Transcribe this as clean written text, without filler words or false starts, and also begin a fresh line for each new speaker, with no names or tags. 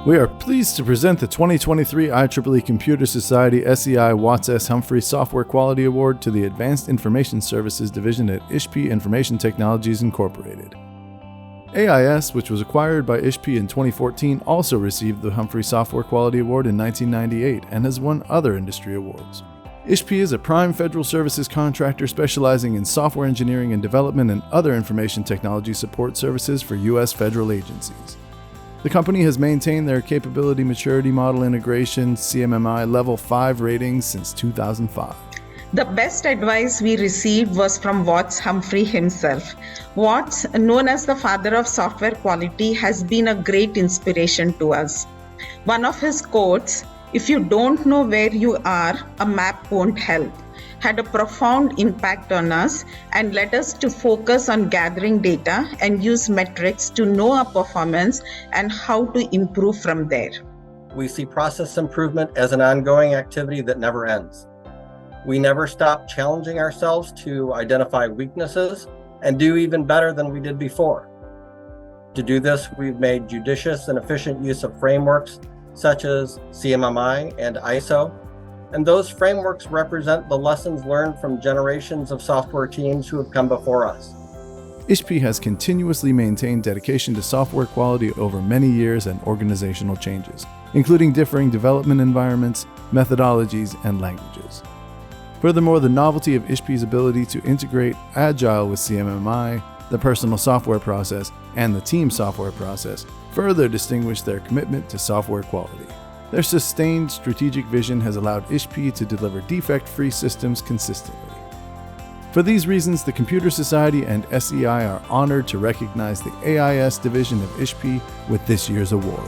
We are pleased to present the 2023 IEEE Computer Society SEI Watts S. Humphrey Software Quality Award to the Advanced Information Services Division at ISHPI Information Technologies Incorporated. AIS, which was acquired by ISHPI in 2014, also received the Humphrey Software Quality Award in 1998 and has won other industry awards. ISHPI is a prime federal services contractor specializing in software engineering and development and other information technology support services for U.S. federal agencies. The company has maintained their Capability Maturity Model Integration CMMI Level 5 ratings since 2005.
The best advice we received was from Watts Humphrey himself. Watts, known as the father of software quality, has been a great inspiration to us. One of his quotes, "If you don't know where you are, a map won't help," had a profound impact on us and led us to focus on gathering data and use metrics to know our performance and how to improve from there.
We see process improvement as an ongoing activity that never ends. We never stop challenging ourselves to identify weaknesses and do even better than we did before. To do this, we've made judicious and efficient use of frameworks such as CMMI and ISO, and those frameworks represent the lessons learned from generations of software teams who have come before us.
ISHPI has continuously maintained dedication to software quality over many years and organizational changes, including differing development environments, methodologies, and languages. Furthermore, the novelty of ISHPI's ability to integrate Agile with CMMI, the personal software process, and the team software process further distinguish their commitment to software quality. Their sustained strategic vision has allowed ISHPI to deliver defect-free systems consistently. For these reasons, the Computer Society and SEI are honored to recognize the AIS division of ISHPI with this year's award.